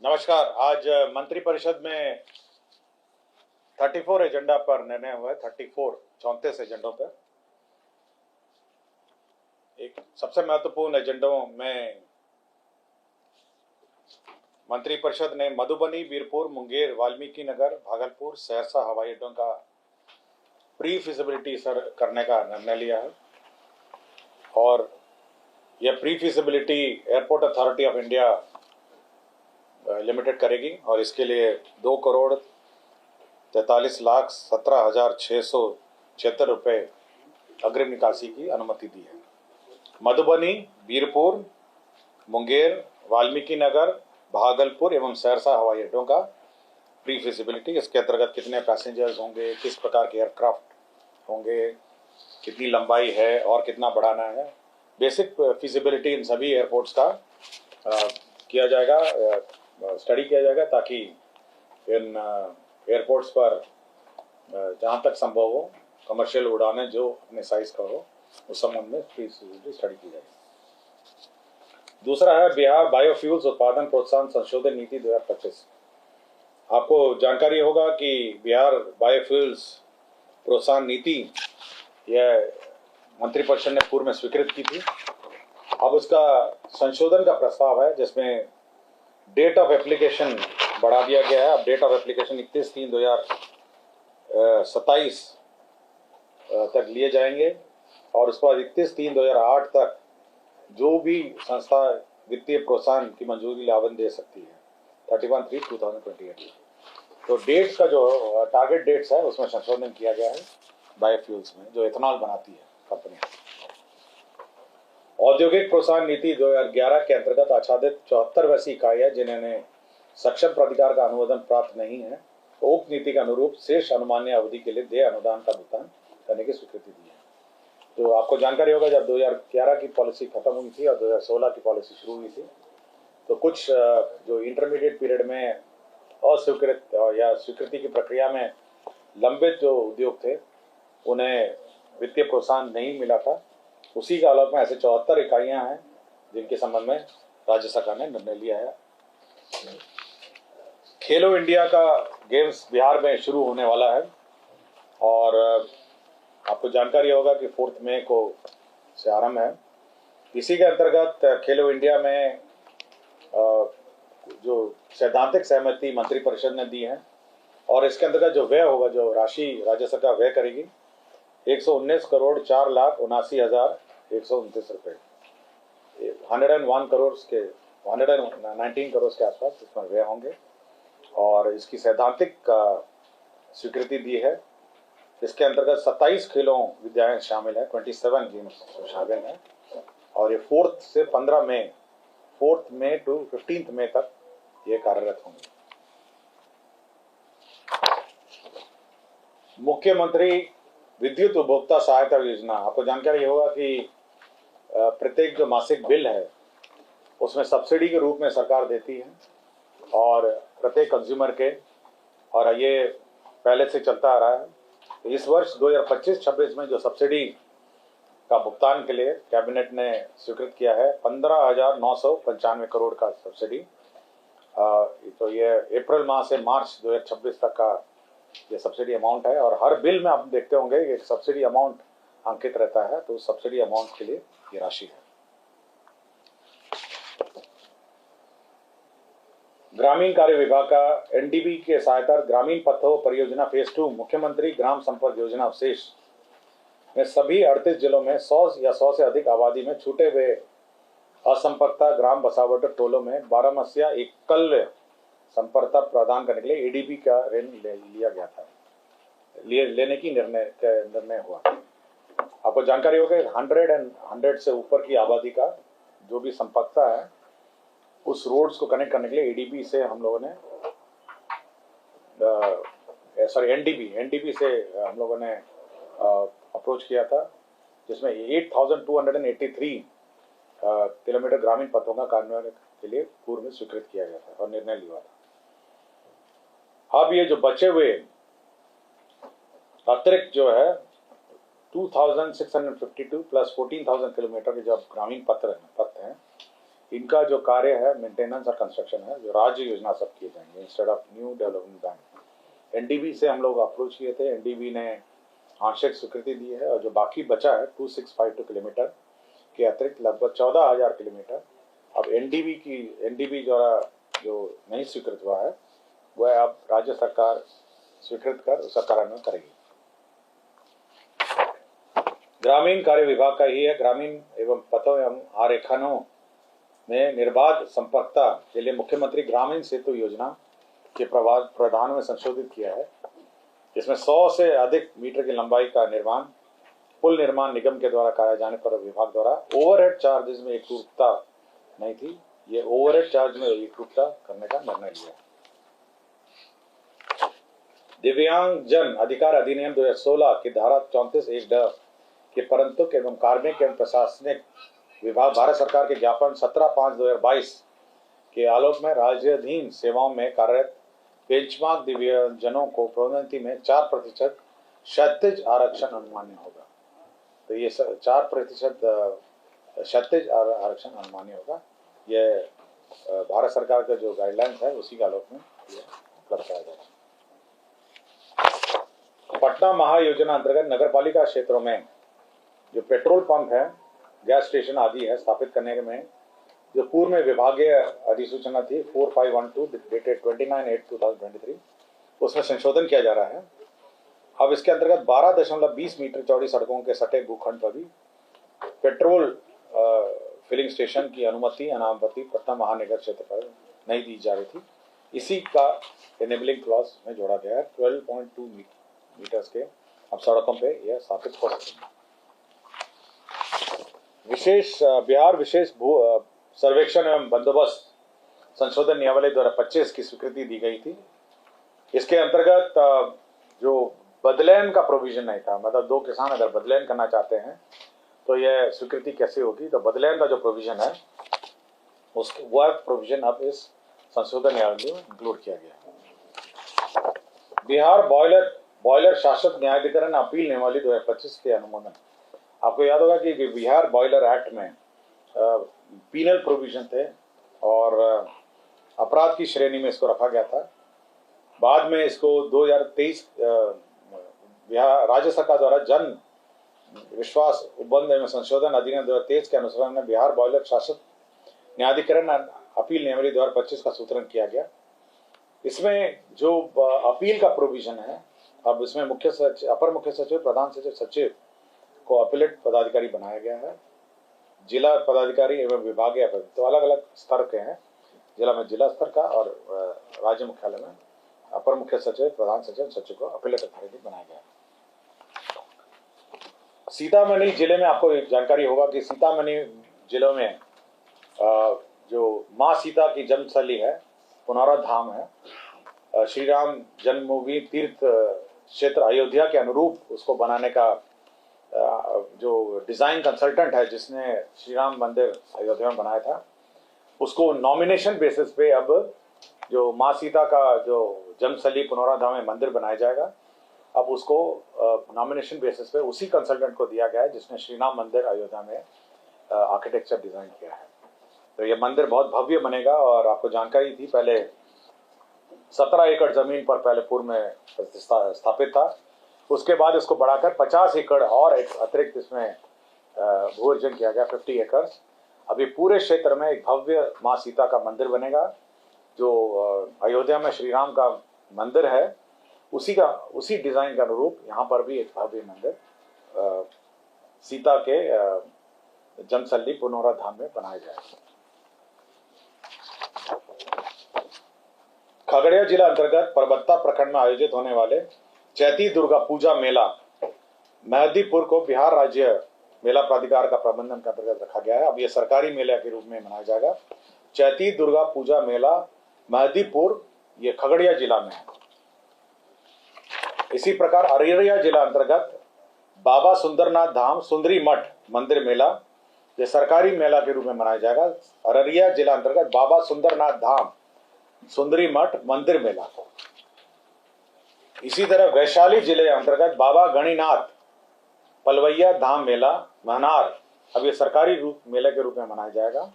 नमस्कार। आज मंत्रिपरिषद में 34 एजेंडा पर निर्णय हुआ है। 34 एजेंडों पर एक सबसे महत्वपूर्ण एजेंडों में मंत्रिपरिषद ने मधुबनी, बीरपुर, मुंगेर, वाल्मीकि नगर, भागलपुर, सहरसा हवाई अड्डों का प्री फिजिबिलिटी करने का निर्णय लिया है। और यह pre feasibility airport authority of India limited करेगी और इसके लिए 2,43,17,676 रुपए अग्रिम निकासी की अनुमति दी है। मधुबनी, बीरपुर, मुंगेर, वाल्मीकि नगर, भागलपुर एवं सहरसा हवाई अड्डों का प्री फिजिबिलिटी, इसके अंतर्गत कितने पैसेंजर्स होंगे, किस प्रकार के एयरक्राफ्ट होंगे, कितनी लंबाई है और कितना बढ़ाना है, बेसिक फिजिबिलिटी इन सभी एयरपोर्ट्स का किया जाएगा, स्टडी किया जाएगा, ताकि इन एयरपोर्ट्स पर जहाँ तक संभव हो कमर्शियल उड़ानें जो अपने साइज का हो उस संबंध में फिजिबिलिटी स्टडी की जाएगी। दूसरा है बिहार बायोफ्यूल्स उत्पादन प्रोत्साहन संशोधन नीति 2025। आपको जानकारी होगा कि बिहार बायोफ्यूल्स प्रोत्साहन नीति यह मंत्रिपरिषद ने पूर्व में स्वीकृत की थी। अब उसका संशोधन का प्रस्ताव है जिसमें डेट ऑफ एप्लीकेशन बढ़ा दिया गया है। अब डेट ऑफ एप्लीकेशन 31/3/2027 तक लिए जाएंगे और उसके बाद 31/3/2008 तक जो भी संस्था वित्तीय प्रोत्साहन की मंजूरी आवेदन दे सकती है 31/3/2028। तो डेट्स का जो टारगेट डेट्स है उसमें संशोधन किया गया है बायोफ्यूल्स में, जो एथेनॉल बनाती है कंपनी। औद्योगिक प्रोत्साहन नीति 2011 के अंतर्गत आच्छादित 74 वैसी इकाइयां जिन्होंने सक्षम प्राधिकार का अनुमोदन प्राप्त नहीं है तो उक्त नीति के अनुरूप शेष अनुमान्य अवधि के लिए देय अनुदान का भुगतान करने की स्वीकृति दी है। तो आपको जानकारी होगा जब 2011 की पॉलिसी खत्म हुई थी और 2016 की पॉलिसी शुरू हुई थी तो कुछ जो इंटरमीडिएट पीरियड में अस्वीकृत या स्वीकृति की प्रक्रिया में लंबित जो उद्योग थे उन्हें वित्तीय प्रोत्साहन नहीं मिला था। उसी के आलोक में ऐसे 74 इकाइयां हैं जिनके संबंध में राज्य सरकार ने निर्णय लिया है। खेलो इंडिया का गेम्स बिहार में शुरू होने वाला है और आपको जानकारी होगा कि 4 मई को से आरंभ है। इसी के अंतर्गत खेलो इंडिया में जो सैद्धांतिक सहमति मंत्रिपरिषद ने दी है और इसके अंतर्गत जो व्यय होगा, जो राशि राज्य सरकार व्यय करेगी 119,04,89,129 रुपए, 101 करोड़ के 119 करोड़ के आसपास इसमें व्यय होंगे और इसकी सैद्धांतिक स्वीकृति दी है। इसके अंतर्गत 27 खेलों विद्यालय शामिल है, 27 गेम्स शामिल हैं और ये 4 से 15 मई 4 मई टू 15 मई तक ये कार्यरत होंगे। मुख्यमंत्री विद्युत उपभोक्ता सहायता योजना, आपको जानकारी होगा कि प्रत्येक जो मासिक बिल है उसमें सब्सिडी के रूप में सरकार देती है और प्रत्येक कंज्यूमर के, और ये पहले से चलता आ रहा है। तो इस वर्ष 2025-26 में जो सब्सिडी का भुगतान के लिए कैबिनेट ने स्वीकृत किया है 15,995 करोड़ का सब्सिडी। तो ये अप्रैल माह से मार्च 2026 तक का ये सब्सिडी अमाउंट है और हर बिल में आप देखते होंगे एक सब्सिडी अमाउंट अंकित रहता है, तो सब्सिडी अमाउंट के लिए ये राशि है। ग्रामीण कार्य विभाग का एनडीबी के सहायता ग्रामीण पथों परियोजना फेज 2 मुख्यमंत्री ग्राम संपर्क योजना अवशेष में सभी 38 जिलों में 100 या 100 से अधिक आबादी में छूटे हुए असंपर्कता ग्राम बसावट टोलों में 12 मसीहा एकल संपर्कता प्रदान करने के लिए एडीबी का ऋण लिया गया था, लेने की निर्णय हुआ। आपको जानकारी होगी 100 से ऊपर की आबादी का जो भी संपर्कता है उस रोड्स को कनेक्ट करने के लिए एडीबी से हम लोगों ने एनडीबी से हम लोगों ने अप्रोच किया था, जिसमें 8,283 किलोमीटर ग्रामीण पथों का कार्यान्वयन के लिए पूर्व में स्वीकृत किया गया था और निर्णय लिया था। अब ये जो बचे हुए अतिरिक्त जो है 2,652 प्लस 14,000 किलोमीटर के जो ग्रामीण पथ हैं इनका जो कार्य है मेंटेनेंस और कंस्ट्रक्शन है जो राज्य योजना सब किए जाएंगे instead of new development bank. NDB से हम लोग अप्रोच किए थे, एनडीबी ने आंशिक स्वीकृति दी है और जो बाकी बचा है 2652 किलोमीटर के अतिरिक्त लगभग 14,000 किलोमीटर अब एनडीबी द्वारा जो नहीं स्वीकृत हुआ है वह अब राज्य सरकार स्वीकृत कर उसका कार्यान्वयन करेगी। ग्रामीण कार्य विभाग का ही है। ग्रामीण एवं पथों एवं आरेखनों में निर्बाध संपर्कता के लिए मुख्यमंत्री ग्रामीण सेतु योजना के प्रावधान में संशोधित किया है। इसमें 100 से अधिक मीटर की लंबाई का निर्माण पुल निर्माण निगम के द्वारा कराए जाने पर विभाग द्वारा ओवरहेड चार्जेस में एकरूपता नहीं थी, ये ओवरहेड चार्ज में एकरूपता करने का निर्णय लिया। दिव्यांगजन अधिकार अधिनियम 2016 की धारा 34(1) के परंतु एवं कार्मिक एवं प्रशासनिक विभाग भारत सरकार के ज्ञापन 17/5/2022 के आलोक में राज्याधीन सेवाओं में कार्यरत बेंचमार्क दिव्यांगजनों को प्रोन्नति में 4% क्षैतिज आरक्षण अनुमान्य होगा। तो ये 4% क्षैतिज आरक्षण अनुमान्य होगा। ये भारत सरकार का जो गाइडलाइंस है उसी के आलोक में उपलब्ध कराया जाएगा। पटना महायोजना अंतर्गत नगरपालिका क्षेत्रों में जो पेट्रोल पंप है, गैस स्टेशन आदि है स्थापित करने में जो पूर्व में विभागीय अधिसूचना थी 4512 डेटेड 29/8/2023 उसमें संशोधन किया जा रहा है। अब इसके अंतर्गत 12.20 मीटर चौड़ी सड़कों के सटे भूखंड पर भी पेट्रोल फिलिंग स्टेशन की अनुमति अनामति पटना महानगर क्षेत्र पर नहीं दी जा रही थी। इसी का एनेबलिंग क्लॉज में जोड़ा गया है। 12.2 मीटर्स के अब सड़कों पे यह स्थापित हो सकेंगे। बिहार विशेष भू सर्वेक्षण एवं बंदोबस्त संशोधन नियमावली 2025 की स्वीकृति दी गई थी। इसके अंतर्गत जो बदलैन का प्रोविजन नहीं था, मतलब दो किसान अगर बदलैन करना चाहते हैं तो यह स्वीकृति कैसे होगी, तो बदलैन का जो प्रोविजन है उसके वह प्रोविजन अब इस संशोधन नियमावली में इंक्लूड किया गया। बिहार बॉयलर शासक न्यायाधिकरण अपील नियमावली 2025 के अनुमोदन। आपको याद होगा कि बिहार बॉयलर एक्ट में पीनल प्रोविजन थे और अपराध की श्रेणी में इसको रखा गया था। बाद में इसको 2023 बिहार राज्य सरकार द्वारा जन विश्वास उपबंध एवं संशोधन अधिनियम 2023 के अनुसार में बिहार बॉयलर शासक न्यायाधिकरण अपील नियमावली 2025 का सूत्रण किया गया। इसमें जो अपील का प्रोविजन है अब इसमें मुख्य सचिव, अपर मुख्य सचिव, प्रधान सचिव, सचिव को अपीलेट पदाधिकारी बनाया गया है। जिला पदाधिकारी एवं विभागीय तो अलग अलग स्तर के हैं। जिला में जिला स्तर का और राज्य मुख्यालय में अपर मुख्य सचिव, प्रधान सचिव, सचिव को अपीलेट अथॉरिटी बनाया गया है। सीतामढ़ी जिले में आपको जानकारी होगा कि सीतामढ़ी जिले में जो माँ सीता की जन्मस्थली है पुनौरा धाम है, श्री राम जन्मभूमि तीर्थ क्षेत्र अयोध्या के अनुरूप उसको बनाने का जो डिजाइन कंसल्टेंट है जिसने श्री राम मंदिर अयोध्या में बनाया था उसको नॉमिनेशन बेसिस पे अब जो माँ सीता का जो जन्मस्थली पुनौरा धाम में मंदिर बनाया जाएगा। अब उसको नॉमिनेशन बेसिस पे उसी कंसल्टेंट को दिया गया है जिसने श्री राम मंदिर अयोध्या में आर्किटेक्चर डिजाइन किया है। तो ये मंदिर बहुत भव्य बनेगा और आपको जानकारी थी पहले 17 एकड़ जमीन पर पहले पूर्व में स्थापित था, उसके बाद इसको बढ़ाकर 50 एकड़ और अतिरिक्त इसमें भू अर्जन किया गया 50 एकड़। अभी पूरे क्षेत्र में एक भव्य माँ सीता का मंदिर बनेगा जो अयोध्या में श्री राम का मंदिर है उसी डिजाइन के अनुरूप यहाँ पर भी एक भव्य मंदिर सीता के जन्मस्थली पुनौरा धाम में बनाया जाएगा। खगड़िया जिला अंतर्गत परबत्ता प्रखंड में आयोजित होने वाले चैती दुर्गा पूजा मेला मेहदीपुर को बिहार राज्य मेला प्राधिकार का प्रबंधन के अंतर्गत रखा गया है। अब यह सरकारी मेला के रूप में मनाया जाएगा। चैती दुर्गा पूजा मेला मेहदीपुर ये खगड़िया जिला में है। इसी प्रकार अररिया जिला अंतर्गत बाबा सुंदरनाथ धाम सुंदरी मठ मंदिर मेला ये सरकारी मेला के रूप में मनाया जाएगा। अररिया जिला अंतर्गत बाबा सुंदरनाथ धाम सुंदरी मठ मंदिर मेला। इसी तरह वैशाली जिले अंतर्गत बाबा गणिनाथ पलवैया धाम मेला महनार अब ये सरकारी मेले के रूप में मनाया जाएगा।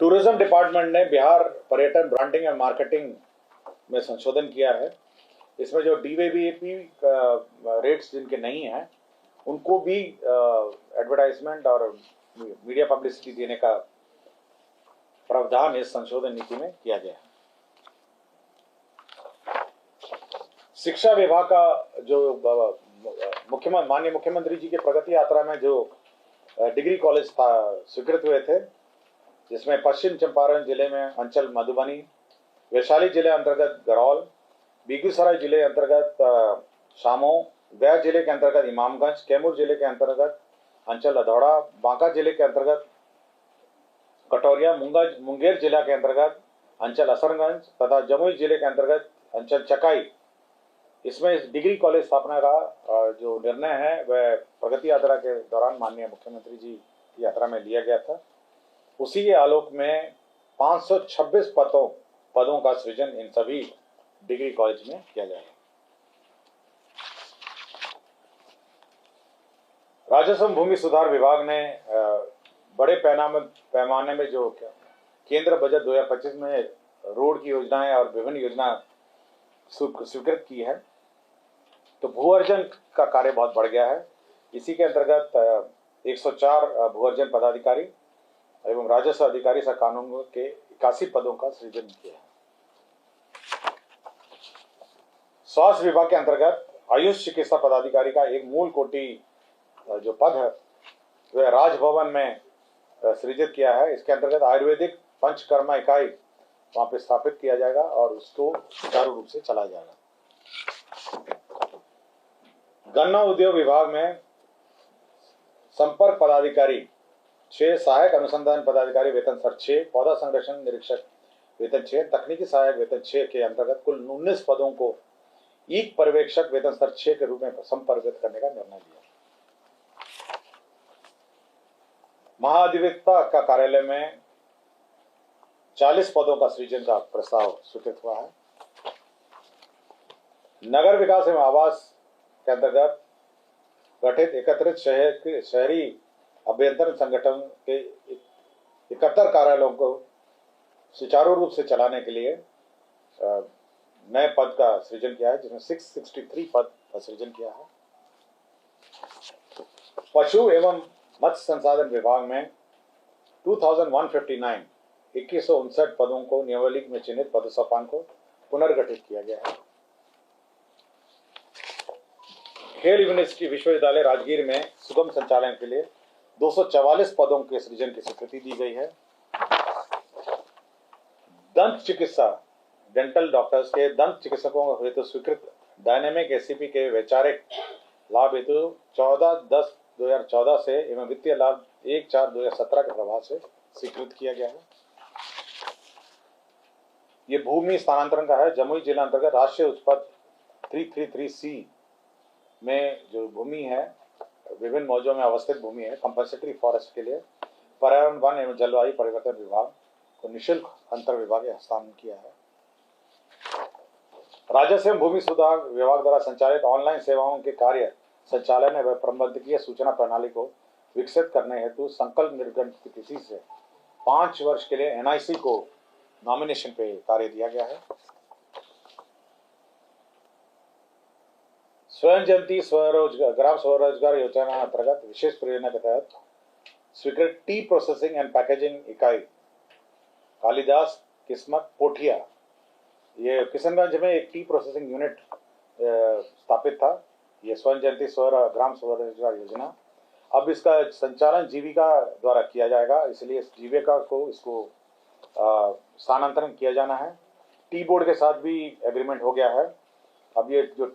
टूरिज्म डिपार्टमेंट ने बिहार पर्यटन ब्रांडिंग एंड मार्केटिंग में संशोधन किया है। इसमें जो DVBAP रेट्स जिनके नहीं हैं उनको भी एडवर्टाइजमेंट और मीडिया पब्लिसिटी देने का प्रावधान इस संशोधन नीति में किया गया है। शिक्षा विभाग का जो माननीय मुख्यमंत्री जी के प्रगति यात्रा में जो डिग्री कॉलेज स्वीकृत हुए थे, जिसमें पश्चिम चंपारण जिले में अंचल मधुबनी, वैशाली जिले अंतर्गत गरौल, बेगूसराय जिले अंतर्गत शामो, गया जिले के अंतर्गत इमामगंज, कैमूर जिले के अंतर्गत अंचल अधौड़ा, बांका जिले के अंतर्गत कटोरिया, मुंगेर जिला के अंतर्गत अंचल असरगंज तथा जमुई जिले के अंतर्गत अंचल चकाई, इसमें इस डिग्री कॉलेज स्थापना का जो निर्णय है वह प्रगति यात्रा के दौरान माननीय मुख्यमंत्री जी की यात्रा में लिया गया था। उसी के आलोक में 526 पदों का सृजन इन सभी डिग्री कॉलेज में किया जाएगा। राजस्व भूमि सुधार विभाग ने बड़े पैमाने में जो केंद्र बजट 2025 में रोड की योजनाएं और विभिन्न योजना स्वीकृत की है, तो भू अर्जन का कार्य बहुत बढ़ गया है। इसी के अंतर्गत 104 भू अर्जन पदाधिकारी एवं राजस्व अधिकारी सह कानून के 81 पदों का सृजन किया है। स्वास्थ्य विभाग के अंतर्गत आयुष चिकित्सा पदाधिकारी का एक मूल कोटि जो पद है वह राजभवन में सृजित किया है। इसके अंतर्गत आयुर्वेदिक पंचकर्मा इकाई वहां पे स्थापित किया जाएगा और उसको सुचारू रूप से चलाया जाएगा। गन्ना उद्योग विभाग में संपर्क पदाधिकारी 6, सहायक अनुसंधान पदाधिकारी वेतन स्तर 6, पौधा संरक्षण निरीक्षक वेतन 6, तकनीकी सहायक वेतन 6 के अंतर्गत कुल 19 पदों को ईक पर्यवेक्षक वेतन स्तर 6 के रूप में संपरिवर्तित करने का निर्णय लिया। महाधिवक्ता का कार्यालय में 40 पदों का सृजन का प्रस्ताव स्वीकृत हुआ है। नगर विकास एवं आवास के अंतर्गत गठित एकत्रित शहरी अभ्यंतरण संगठन के 71 कार्यालयों को सुचारू रूप से चलाने के लिए नए पद का सृजन किया है, जिसमें 663 पद का सृजन किया है। पशु एवं मत्स्य संसाधन विभाग में 2159 2159 पदों को नियमावली में चिन्हित पदसोपान को पुनर्गठित किया गया है। खेल यूनिवर्सिटी विश्वविद्यालय राजगीर में सुगम संचालन के लिए 244 पदों के सृजन की स्वीकृति दी गई है। दंत चिकित्सा डेंटल डॉक्टर्स के दंत चिकित्सकों हेतु स्वीकृत डायनेमिक एसीपी के वैचारिक लाभ हेतु 14/10/2014 से एवं वित्तीय लाभ 1/4/2017 के प्रभाव से स्वीकृत किया गया है। ये भूमि स्थानांतरण का है। जमुई जिला अंतर्गत राष्ट्रीय उच्च पथ 333C में जो भूमि है, विभिन्न मौजों में अवस्थित भूमि है, कंपल्सरी फॉरेस्ट के लिए पर्यावरण वन एवं जलवायु परिवर्तन विभाग को निःशुल्क अंतर विभागीय हस्तांतरण किया है। राजस्व एवं भूमि सुधार विभाग द्वारा संचालित ऑनलाइन सेवाओं के कार्य संचालन एवं प्रबंधकीय सूचना प्रणाली को विकसित करने हेतु संकल्प निर्गमन की तिथि से 5 वर्ष के लिए NIC को नॉमिनेशन पे कार्य दिया गया है। स्वयं जयंती ग्राम स्वरोजगार योजना अंतर्गत विशेष परियोजना के तहत स्वीकृत टी प्रोसेसिंग एंड पैकेजिंग इकाई कालिदास किस्मत पोठिया, ये किशनगंज में एक टी प्रोसेसिंग यूनिट स्थापित था। ये स्वयं जयंती ग्राम स्वरोजगार योजना, अब इसका संचालन जीविका द्वारा किया जाएगा, इसलिए इस जीविका को इसको स्थानांतरण किया जाना है। टी बोर्ड के साथ भी एग्रीमेंट हो गया है। अब ये जो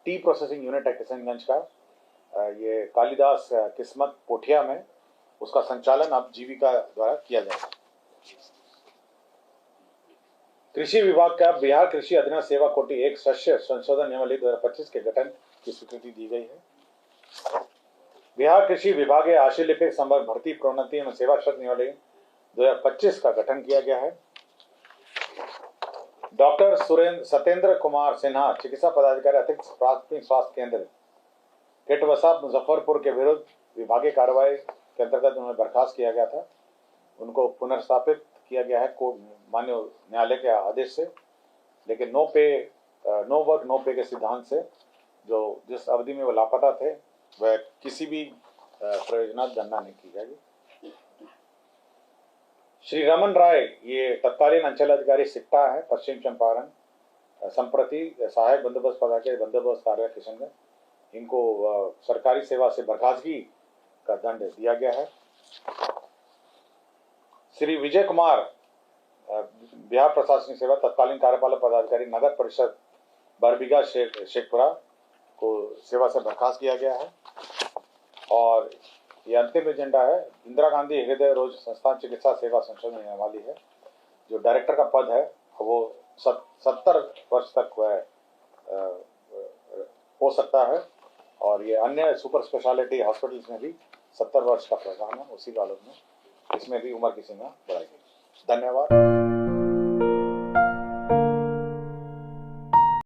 टी प्रोसेसिंग यूनिट है किशनगंज का, ये कालिदास किस्मत पोठिया में, उसका संचालन अब जीविका द्वारा किया जाएगा। कृषि विभाग का बिहार कृषि अधिनियम सेवा कोटि 1 शस्य संशोधन नियमावली 2025 के गठन की स्वीकृति दी गई है। बिहार कृषि विभाग आशु लिपिक संवर्ग भर्ती प्रोन्नति एवं सेवा क्षेत्र नियमावली 2025 का गठन किया गया है। डॉक्टर सत्येंद्र कुमार सिन्हा, चिकित्सा पदाधिकारी, अतिरिक्त प्राथमिक स्वास्थ्य केंद्र केटवसा मुजफ्फरपुर के विरुद्ध विभागीय कार्रवाई के अंतर्गत उन्हें बर्खास्त किया गया था। उनको पुनर्स्थापित किया गया है माननीय न्यायालय के आदेश से, लेकिन नो वर्क नो पे के सिद्धांत से जो जिस अवधि में वो लापता थे वह किसी भी प्रयोजनात् गणना नहीं की जाएगी। श्री रमन राय ये तत्कालीन अंचल अधिकारी सिक्टा है, पश्चिम चंपारण, संप्रति सहायक बंदोबस्त पदाधिकारी बंदोबस्त कार्यालय किशनगंज, इनको सरकारी सेवा से बर्खास्तगी का दंड दिया गया है। श्री विजय कुमार बिहार प्रशासनिक सेवा तत्कालीन कार्यपालक पदाधिकारी नगर परिषद बरबीघा शेखपुरा को सेवा से बर्खास्त किया गया है। और ये अंतिम एजेंडा है, इंदिरा गांधी हृदय रोग संस्थान चिकित्सा सेवा संशोधन नियमावली है, जो डायरेक्टर का पद है वो 70 वर्ष तक वह हो सकता है, और ये अन्य सुपर स्पेशलिटी हॉस्पिटल्स में भी 70 वर्ष का प्रावधान है। उसी कानून में इसमें भी उम्र की सीमा बढ़ाई गई। धन्यवाद।